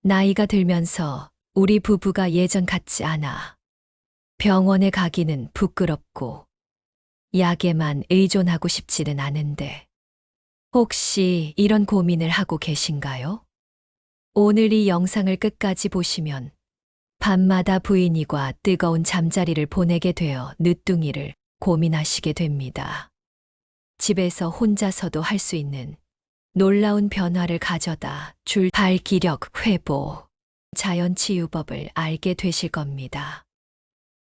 나이가 들면서 우리 부부가 예전 같지 않아. 병원에 가기는 부끄럽고 약에만 의존하고 싶지는 않은데 혹시 이런 고민을 하고 계신가요? 오늘 이 영상을 끝까지 보시면 밤마다 부인과 뜨거운 잠자리를 보내게 되어 늦둥이를 고민하시게 됩니다. 집에서 혼자서도 할 수 있는 놀라운 변화를 가져다 줄 발기력 회복, 자연치유법을 알게 되실 겁니다.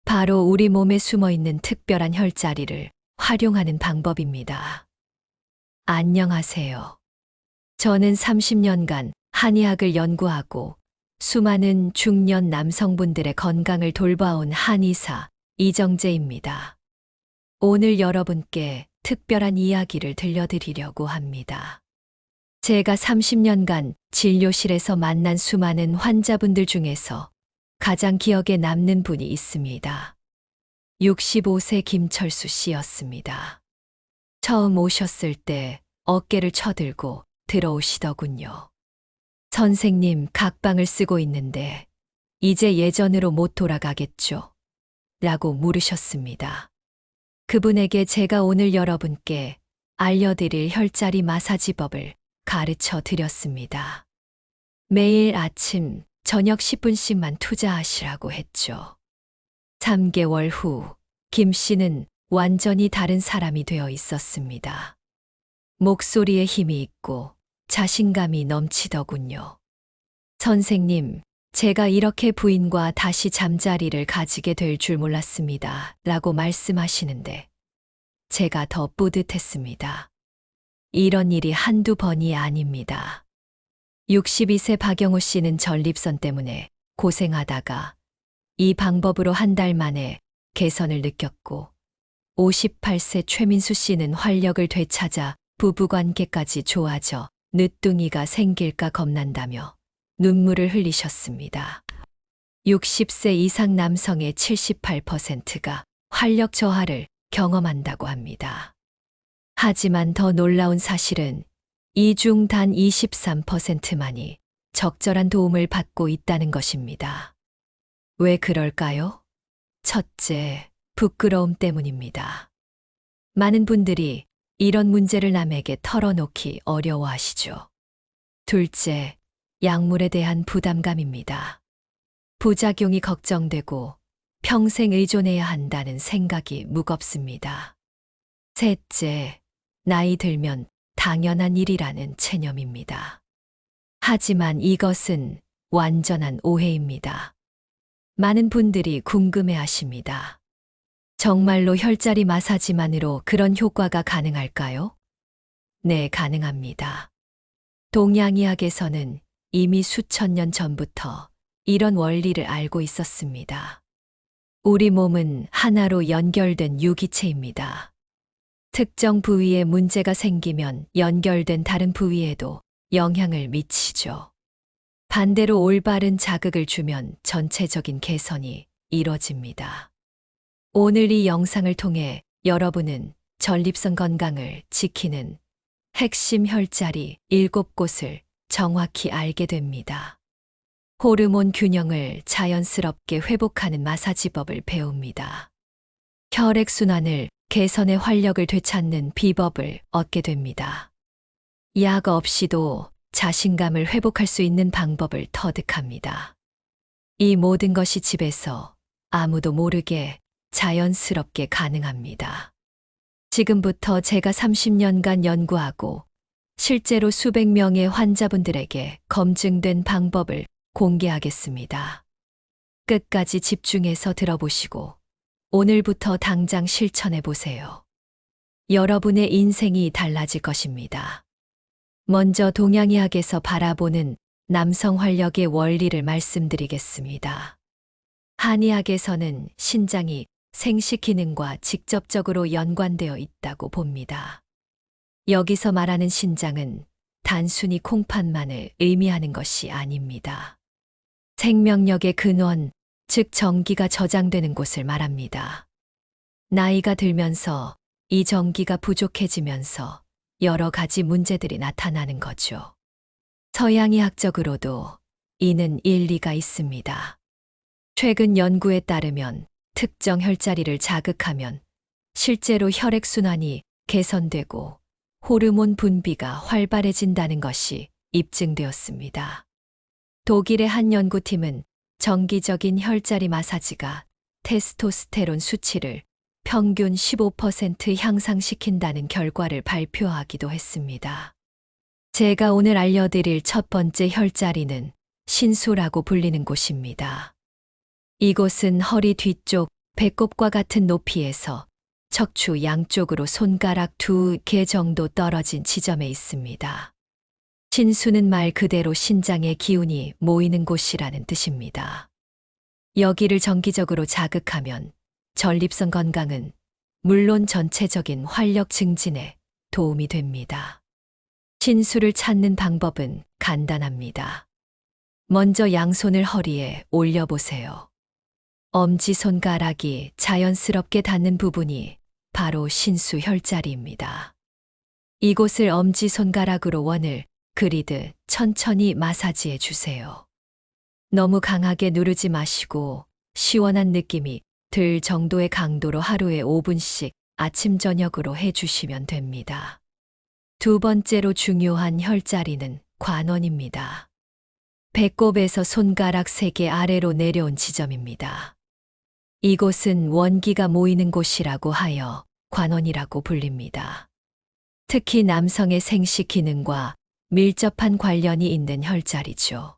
바로 우리 몸에 숨어 있는 특별한 혈자리를 활용하는 방법입니다. 안녕하세요. 저는 30년간 한의학을 연구하고 수많은 중년 남성분들의 건강을 돌봐온 한의사 이정재입니다. 오늘 여러분께 특별한 이야기를 들려드리려고 합니다. 제가 30년간 진료실에서 만난 수많은 환자분들 중에서 가장 기억에 남는 분이 있습니다. 65세 김철수 씨였습니다. 처음 오셨을 때 어깨를 쳐들고 들어오시더군요. 선생님, 각방을 쓰고 있는데 이제 예전으로 못 돌아가겠죠? 라고 물으셨습니다. 그분에게 제가 오늘 여러분께 알려드릴 혈자리 마사지법을 가르쳐 드렸습니다. 매일 아침, 저녁 10분씩만 투자하시라고 했죠. 3개월 후, 김 씨는 완전히 다른 사람이 되어 있었습니다. 목소리에 힘이 있고 자신감이 넘치더군요. 선생님, 제가 이렇게 부인과 다시 잠자리를 가지게 될 줄 몰랐습니다. 라고 말씀하시는데 제가 더 뿌듯했습니다. 이런 일이 한두 번이 아닙니다. 62세 박영우 씨는 전립선 때문에 고생하다가 이 방법으로 한 달 만에 개선을 느꼈고 58세 최민수 씨는 활력을 되찾아 부부관계까지 좋아져 늦둥이가 생길까 겁난다며 눈물을 흘리셨습니다. 60세 이상 남성의 78%가 활력 저하를 경험한다고 합니다. 하지만 더 놀라운 사실은 이 중 단 23%만이 적절한 도움을 받고 있다는 것입니다. 왜 그럴까요? 첫째, 부끄러움 때문입니다. 많은 분들이 이런 문제를 남에게 털어놓기 어려워하시죠. 둘째, 약물에 대한 부담감입니다. 부작용이 걱정되고 평생 의존해야 한다는 생각이 무겁습니다. 셋째, 나이 들면 당연한 일이라는 체념입니다. 하지만 이것은 완전한 오해입니다. 많은 분들이 궁금해 하십니다. 정말로 혈자리 마사지만으로 그런 효과가 가능할까요? 네, 가능합니다. 동양의학에서는 이미 수천 년 전부터 이런 원리를 알고 있었습니다. 우리 몸은 하나로 연결된 유기체입니다. 특정 부위에 문제가 생기면 연결된 다른 부위에도 영향을 미치죠. 반대로 올바른 자극을 주면 전체적인 개선이 이뤄집니다. 오늘 이 영상을 통해 여러분은 전립선 건강을 지키는 핵심 혈자리 7곳을 정확히 알게 됩니다. 호르몬 균형을 자연스럽게 회복하는 마사지법을 배웁니다. 혈액순환을 개선해 활력을 되찾는 비법을 얻게 됩니다. 약 없이도 자신감을 회복할 수 있는 방법을 터득합니다. 이 모든 것이 집에서 아무도 모르게 자연스럽게 가능합니다. 지금부터 제가 30년간 연구하고 실제로 수백 명의 환자분들에게 검증된 방법을 공개하겠습니다. 끝까지 집중해서 들어보시고 오늘부터 당장 실천해 보세요. 여러분의 인생이 달라질 것입니다. 먼저 동양의학에서 바라보는 남성 활력의 원리를 말씀드리겠습니다. 한의학에서는 신장이 생식 기능과 직접적으로 연관되어 있다고 봅니다. 여기서 말하는 신장은 단순히 콩팥만을 의미하는 것이 아닙니다. 생명력의 근원, 즉 전기가 저장되는 곳을 말합니다. 나이가 들면서 이 전기가 부족해지면서 여러 가지 문제들이 나타나는 거죠. 서양의학적으로도 이는 일리가 있습니다. 최근 연구에 따르면 특정 혈자리를 자극하면 실제로 혈액순환이 개선되고 호르몬 분비가 활발해진다는 것이 입증되었습니다. 독일의 한 연구팀은 정기적인 혈자리 마사지가 테스토스테론 수치를 평균 15% 향상시킨다는 결과를 발표하기도 했습니다. 제가 오늘 알려드릴 첫 번째 혈자리는 신수라고 불리는 곳입니다. 이곳은 허리 뒤쪽 배꼽과 같은 높이에서 척추 양쪽으로 손가락 2개 정도 떨어진 지점에 있습니다. 신수는 말 그대로 신장의 기운이 모이는 곳이라는 뜻입니다. 여기를 정기적으로 자극하면 전립선 건강은 물론 전체적인 활력 증진에 도움이 됩니다. 신수를 찾는 방법은 간단합니다. 먼저 양손을 허리에 올려보세요. 엄지손가락이 자연스럽게 닿는 부분이 바로 신수 혈자리입니다. 이곳을 엄지손가락으로 원을 그리듯 천천히 마사지해 주세요. 너무 강하게 누르지 마시고 시원한 느낌이 들 정도의 강도로 하루에 5분씩 아침 저녁으로 해주시면 됩니다. 두 번째로 중요한 혈자리는 관원입니다. 배꼽에서 손가락 3개 아래로 내려온 지점입니다. 이곳은 원기가 모이는 곳이라고 하여 관원이라고 불립니다. 특히 남성의 생식 기능과 밀접한 관련이 있는 혈자리죠.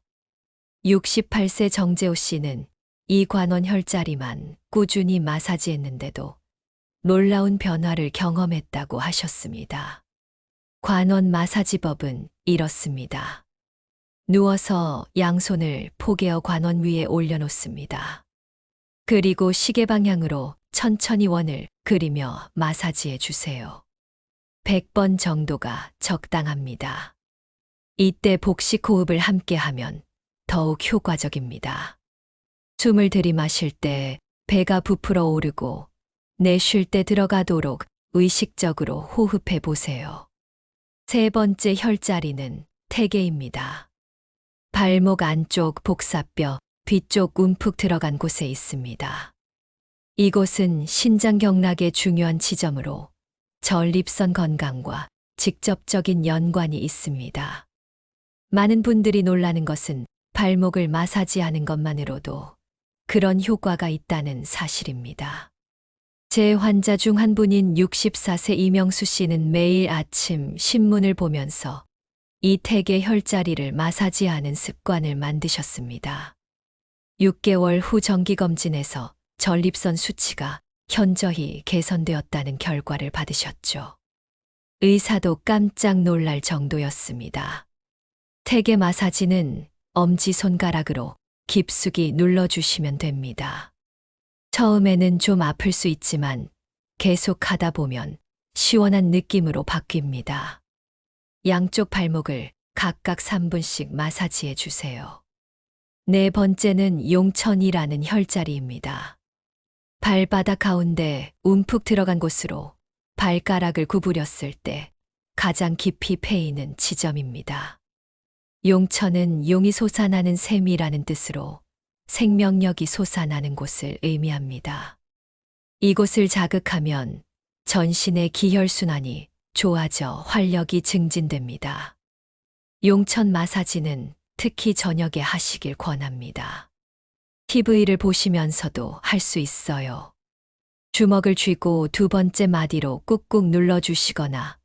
68세 정재호 씨는 이 관원 혈자리만 꾸준히 마사지했는데도 놀라운 변화를 경험했다고 하셨습니다. 관원 마사지법은 이렇습니다. 누워서 양손을 포개어 관원 위에 올려놓습니다. 그리고 시계 방향으로 천천히 원을 그리며 마사지해 주세요. 100번 정도가 적당합니다. 이때 복식 호흡을 함께 하면 더욱 효과적입니다. 숨을 들이마실 때 배가 부풀어 오르고 내쉴 때 들어가도록 의식적으로 호흡해 보세요. 세 번째 혈자리는 태계입니다. 발목 안쪽 복사뼈 뒤쪽 움푹 들어간 곳에 있습니다. 이곳은 신장경락의 중요한 지점으로 전립선 건강과 직접적인 연관이 있습니다. 많은 분들이 놀라는 것은 발목을 마사지하는 것만으로도 그런 효과가 있다는 사실입니다. 제 환자 중 한 분인 64세 이명수 씨는 매일 아침 신문을 보면서 이 태계 혈자리를 마사지하는 습관을 만드셨습니다. 6개월 후 정기검진에서 전립선 수치가 현저히 개선되었다는 결과를 받으셨죠. 의사도 깜짝 놀랄 정도였습니다. 태계 마사지는 엄지손가락으로 깊숙이 눌러주시면 됩니다. 처음에는 좀 아플 수 있지만 계속 하다 보면 시원한 느낌으로 바뀝니다. 양쪽 발목을 각각 3분씩 마사지해 주세요. 네 번째는 용천이라는 혈자리입니다. 발바닥 가운데 움푹 들어간 곳으로 발가락을 구부렸을 때 가장 깊이 패이는 지점입니다. 용천은 용이 솟아나는 샘이라는 뜻으로 생명력이 솟아나는 곳을 의미합니다. 이곳을 자극하면 전신의 기혈순환이 좋아져 활력이 증진됩니다. 용천 마사지는 특히 저녁에 하시길 권합니다. TV를 보시면서도 할 수 있어요. 주먹을 쥐고 두 번째 마디로 꾹꾹 눌러주시거나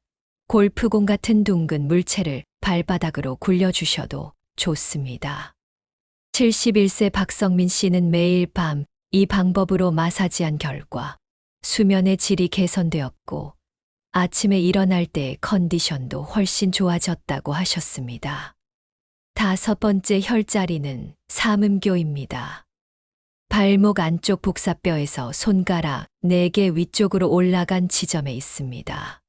골프공 같은 둥근 물체를 발바닥으로 굴려주셔도 좋습니다. 71세 박성민 씨는 매일 밤 이 방법으로 마사지한 결과 수면의 질이 개선되었고 아침에 일어날 때의 컨디션도 훨씬 좋아졌다고 하셨습니다. 다섯 번째 혈자리는 삼음교입니다. 발목 안쪽 복사뼈에서 손가락 4개 위쪽으로 올라간 지점에 있습니다.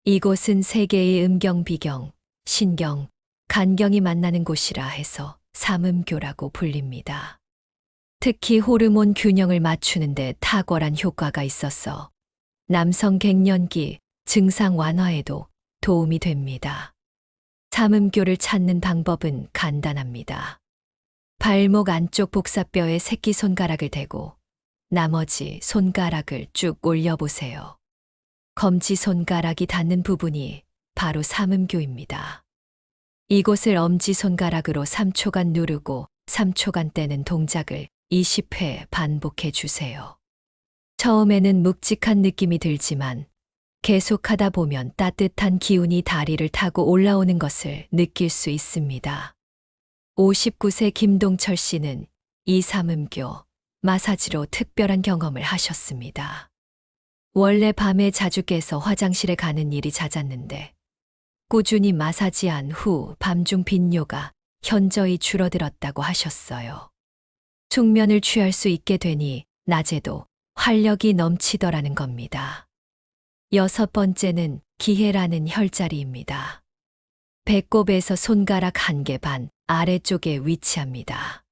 이곳은 3개의 음경, 비경, 신경, 간경이 만나는 곳이라 해서 삼음교라고 불립니다. 특히 호르몬 균형을 맞추는 데 탁월한 효과가 있어서 남성 갱년기 증상 완화에도 도움이 됩니다. 삼음교를 찾는 방법은 간단합니다. 발목 안쪽 복사뼈에 새끼손가락을 대고 나머지 손가락을 쭉 올려보세요. 검지손가락이 닿는 부분이 바로 삼음교입니다. 이곳을 엄지손가락으로 3초간 누르고 3초간 떼는 동작을 20회 반복해 주세요. 처음에는 묵직한 느낌이 들지만 계속하다 보면 따뜻한 기운이 다리를 타고 올라오는 것을 느낄 수 있습니다. 59세 김동철 씨는 이 삼음교 마사지로 특별한 경험을 하셨습니다. 원래 밤에 자주 깨서 화장실에 가는 일이 잦았는데 꾸준히 마사지한 후 밤중 빈뇨가 현저히 줄어들었다고 하셨어요. 숙면을 취할 수 있게 되니 낮에도 활력이 넘치더라는 겁니다. 6번째는 기해라는 혈자리입니다. 배꼽에서 손가락 1개 반 아래쪽에 위치합니다.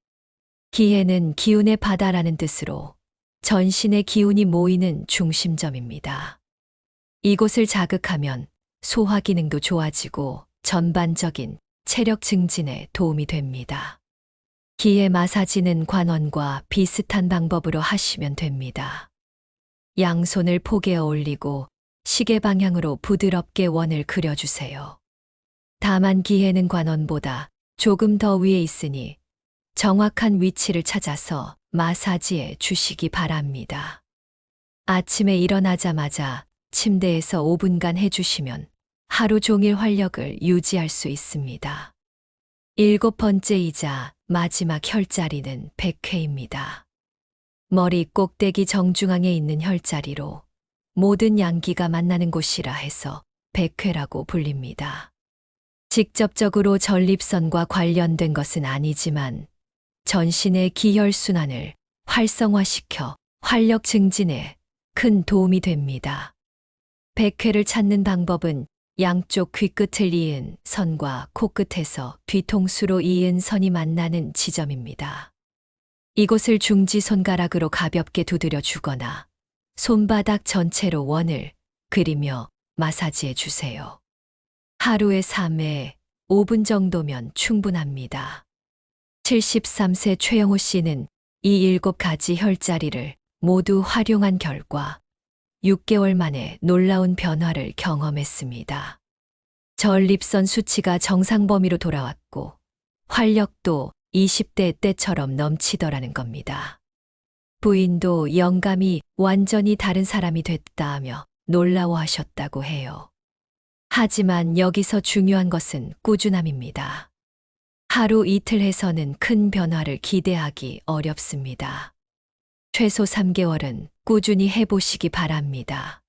기해는 기운의 바다라는 뜻으로 전신의 기운이 모이는 중심점입니다. 이곳을 자극하면 소화 기능도 좋아지고 전반적인 체력 증진에 도움이 됩니다. 기해 마사지는 관원과 비슷한 방법으로 하시면 됩니다. 양손을 폭에 올리고 시계 방향으로 부드럽게 원을 그려주세요. 다만 기해는 관원보다 조금 더 위에 있으니 정확한 위치를 찾아서 마사지해 주시기 바랍니다. 아침에 일어나자마자 침대에서 5분간 해주시면 하루 종일 활력을 유지할 수 있습니다. 7번째이자 마지막 혈자리는 백회입니다. 머리 꼭대기 정중앙에 있는 혈자리로 모든 양기가 만나는 곳이라 해서 백회라고 불립니다. 직접적으로 전립선과 관련된 것은 아니지만 전신의 기혈순환을 활성화시켜 활력 증진에 큰 도움이 됩니다. 백회를 찾는 방법은 양쪽 귀끝을 이은 선과 코끝에서 뒤통수로 이은 선이 만나는 지점입니다. 이곳을 중지손가락으로 가볍게 두드려 주거나 손바닥 전체로 원을 그리며 마사지해 주세요. 하루에 3회 5분 정도면 충분합니다. 73세 최영호 씨는 이 7가지 혈자리를 모두 활용한 결과 6개월 만에 놀라운 변화를 경험했습니다. 전립선 수치가 정상 범위로 돌아왔고 활력도 20대 때처럼 넘치더라는 겁니다. 부인도 영감이 완전히 다른 사람이 됐다며 놀라워하셨다고 해요. 하지만 여기서 중요한 것은 꾸준함입니다. 하루 이틀 해서는 큰 변화를 기대하기 어렵습니다. 최소 3개월은 꾸준히 해보시기 바랍니다.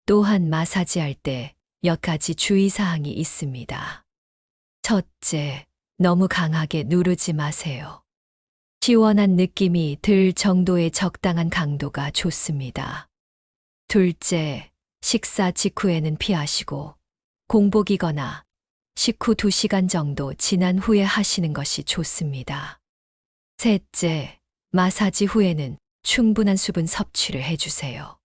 또한 마사지할 때 몇 가지 주의사항이 있습니다. 첫째, 너무 강하게 누르지 마세요. 시원한 느낌이 들 정도의 적당한 강도가 좋습니다. 둘째, 식사 직후에는 피하시고 공복이거나 식후 2시간 정도 지난 후에 하시는 것이 좋습니다. 셋째, 마사지 후에는 충분한 수분 섭취를 해주세요.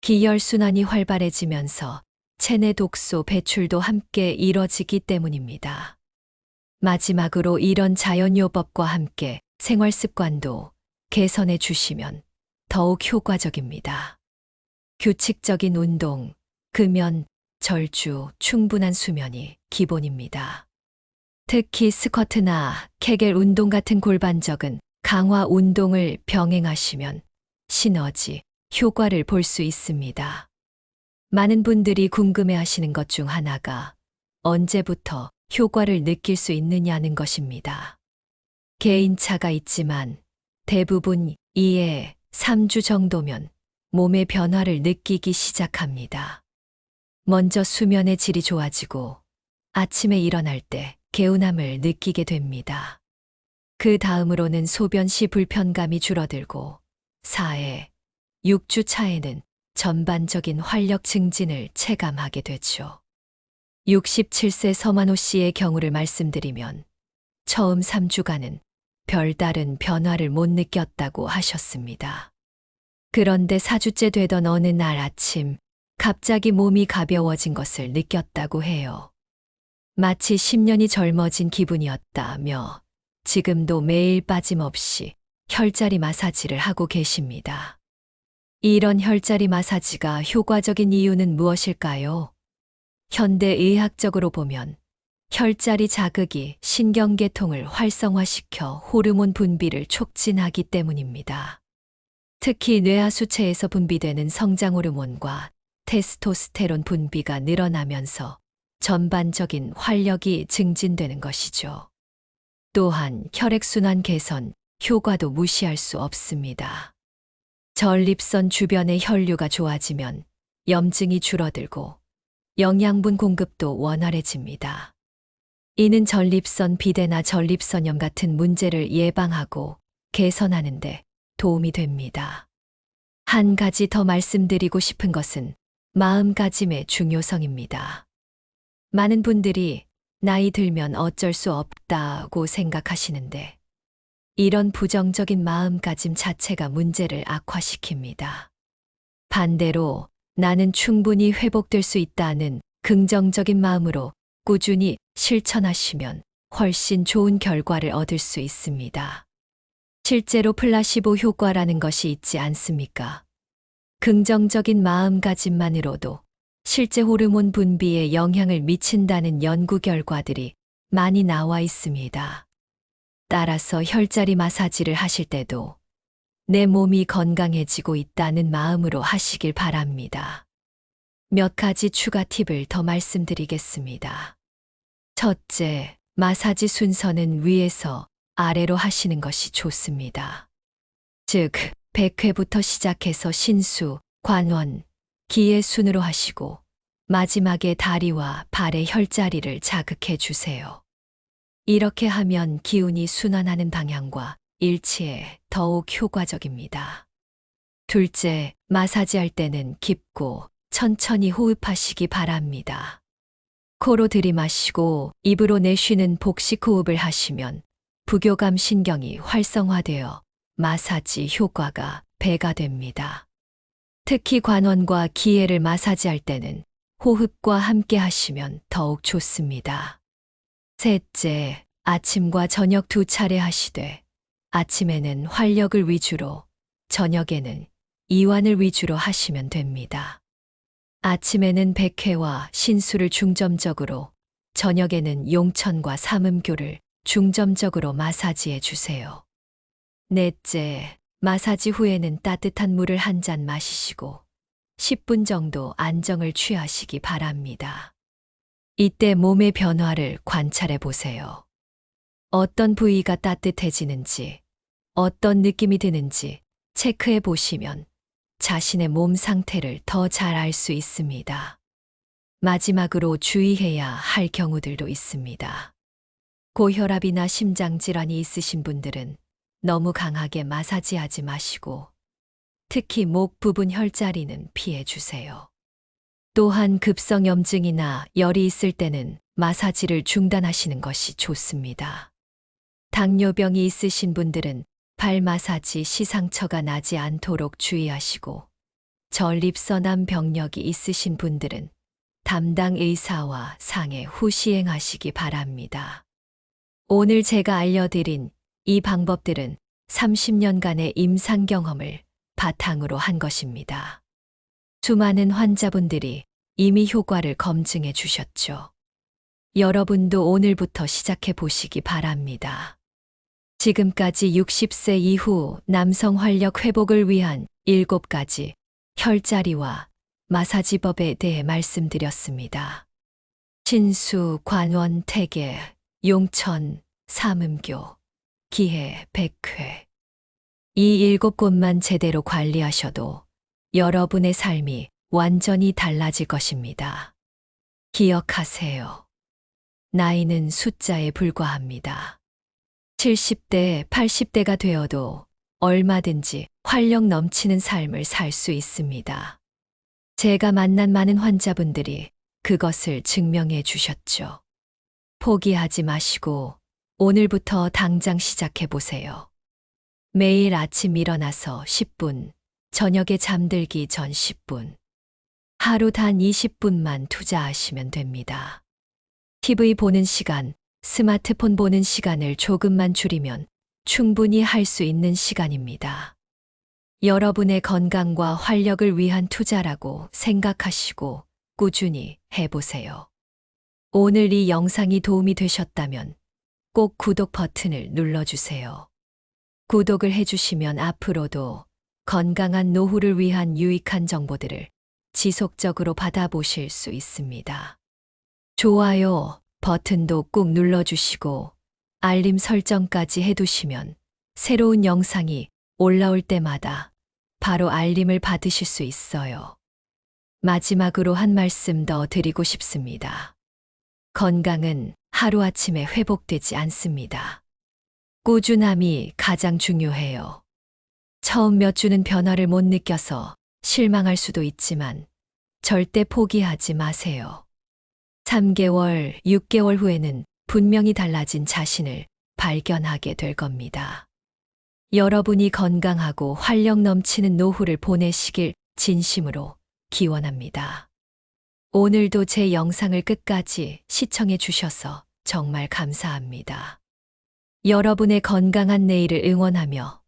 기혈순환이 활발해지면서 체내 독소 배출도 함께 이뤄지기 때문입니다. 마지막으로 이런 자연요법과 함께 생활습관도 개선해 주시면 더욱 효과적입니다. 규칙적인 운동, 금연, 절주, 충분한 수면이 기본입니다. 특히 스쿼트나 케겔 운동 같은 골반적은 강화 운동을 병행하시면 시너지, 효과를 볼 수 있습니다. 많은 분들이 궁금해 하시는 것 중 하나가 언제부터 효과를 느낄 수 있느냐는 것입니다. 개인차가 있지만 대부분 2에 3주 정도면 몸의 변화를 느끼기 시작합니다. 먼저 수면의 질이 좋아지고 아침에 일어날 때 개운함을 느끼게 됩니다. 그 다음으로는 소변 시 불편감이 줄어들고 4에 6주 차에는 전반적인 활력 증진을 체감하게 되죠. 67세 서만호 씨의 경우를 말씀드리면 처음 3주간은 별다른 변화를 못 느꼈다고 하셨습니다. 그런데 4주째 되던 어느 날 아침 갑자기 몸이 가벼워진 것을 느꼈다고 해요. 마치 10년이 젊어진 기분이었다며 지금도 매일 빠짐없이 혈자리 마사지를 하고 계십니다. 이런 혈자리 마사지가 효과적인 이유는 무엇일까요? 현대의학적으로 보면 혈자리 자극이 신경계통을 활성화시켜 호르몬 분비를 촉진하기 때문입니다. 특히 뇌하수체에서 분비되는 성장 호르몬과 테스토스테론 분비가 늘어나면서 전반적인 활력이 증진되는 것이죠. 또한 혈액순환 개선 효과도 무시할 수 없습니다. 전립선 주변의 혈류가 좋아지면 염증이 줄어들고 영양분 공급도 원활해집니다. 이는 전립선 비대나 전립선염 같은 문제를 예방하고 개선하는 데 도움이 됩니다. 한 가지 더 말씀드리고 싶은 것은 마음가짐의 중요성입니다. 많은 분들이 나이 들면 어쩔 수 없다고 생각하시는데 이런 부정적인 마음가짐 자체가 문제를 악화시킵니다. 반대로 나는 충분히 회복될 수 있다는 긍정적인 마음으로 꾸준히 실천하시면 훨씬 좋은 결과를 얻을 수 있습니다. 실제로 플라시보 효과라는 것이 있지 않습니까? 긍정적인 마음가짐만으로도 실제 호르몬 분비에 영향을 미친다는 연구 결과들이 많이 나와 있습니다. 따라서 혈자리 마사지를 하실 때도 내 몸이 건강해지고 있다는 마음으로 하시길 바랍니다. 몇 가지 추가 팁을 더 말씀드리겠습니다. 첫째, 마사지 순서는 위에서 아래로 하시는 것이 좋습니다. 즉, 100회부터 시작해서 신수, 관원, 기의 순으로 하시고 마지막에 다리와 발의 혈자리를 자극해 주세요. 이렇게 하면 기운이 순환하는 방향과 일치해 더욱 효과적입니다. 둘째, 마사지할 때는 깊고 천천히 호흡하시기 바랍니다. 코로 들이마시고 입으로 내쉬는 복식 호흡을 하시면 부교감 신경이 활성화되어 마사지 효과가 배가 됩니다. 특히 관원과 기회를 마사지할 때는 호흡과 함께 하시면 더욱 좋습니다. 셋째, 아침과 저녁 두 차례 하시되 아침에는 활력을 위주로, 저녁에는 이완을 위주로 하시면 됩니다. 아침에는 백회와 신수를 중점적으로, 저녁에는 용천과 삼음교를 중점적으로 마사지해 주세요. 넷째, 마사지 후에는 따뜻한 물을 한 잔 마시시고 10분 정도 안정을 취하시기 바랍니다. 이때 몸의 변화를 관찰해 보세요. 어떤 부위가 따뜻해지는지, 어떤 느낌이 드는지 체크해 보시면 자신의 몸 상태를 더 잘 알 수 있습니다. 마지막으로 주의해야 할 경우들도 있습니다. 고혈압이나 심장질환이 있으신 분들은 너무 강하게 마사지하지 마시고 특히 목 부분 혈자리는 피해 주세요. 또한 급성염증이나 열이 있을 때는 마사지를 중단하시는 것이 좋습니다. 당뇨병이 있으신 분들은 발 마사지 시 상처가 나지 않도록 주의하시고 전립선암 병력이 있으신 분들은 담당 의사와 상의 후 시행하시기 바랍니다. 오늘 제가 알려드린 이 방법들은 30년간의 임상 경험을 바탕으로 한 것입니다. 수많은 환자분들이 이미 효과를 검증해 주셨죠. 여러분도 오늘부터 시작해 보시기 바랍니다. 지금까지 60세 이후 남성 활력 회복을 위한 7가지 혈자리와 마사지법에 대해 말씀드렸습니다. 신수, 관원, 태계, 용천, 삼음교, 기해, 백회. 이 7곳만 제대로 관리하셔도 여러분의 삶이 완전히 달라질 것입니다. 기억하세요. 나이는 숫자에 불과합니다. 70대, 80대가 되어도 얼마든지 활력 넘치는 삶을 살 수 있습니다. 제가 만난 많은 환자분들이 그것을 증명해 주셨죠. 포기하지 마시고 오늘부터 당장 시작해 보세요. 매일 아침 일어나서 10분, 저녁에 잠들기 전 10분, 하루 단 20분만 투자하시면 됩니다. TV 보는 시간 스마트폰 보는 시간을 조금만 줄이면 충분히 할 수 있는 시간입니다. 여러분의 건강과 활력을 위한 투자라고 생각하시고 꾸준히 해보세요. 오늘 이 영상이 도움이 되셨다면 꼭 구독 버튼을 눌러주세요. 구독을 해주시면 앞으로도 건강한 노후를 위한 유익한 정보들을 지속적으로 받아보실 수 있습니다. 좋아요 버튼도 꾹 눌러주시고 알림 설정까지 해두시면 새로운 영상이 올라올 때마다 바로 알림을 받으실 수 있어요. 마지막으로 한 말씀 더 드리고 싶습니다. 건강은 하루아침에 회복되지 않습니다. 꾸준함이 가장 중요해요. 처음 몇 주는 변화를 못 느껴서 실망할 수도 있지만 절대 포기하지 마세요. 3개월, 6개월 후에는 분명히 달라진 자신을 발견하게 될 겁니다. 여러분이 건강하고 활력 넘치는 노후를 보내시길 진심으로 기원합니다. 오늘도 제 영상을 끝까지 시청해 주셔서 정말 감사합니다. 여러분의 건강한 내일을 응원하며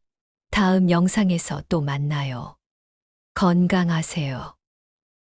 다음 영상에서 또 만나요. 건강하세요.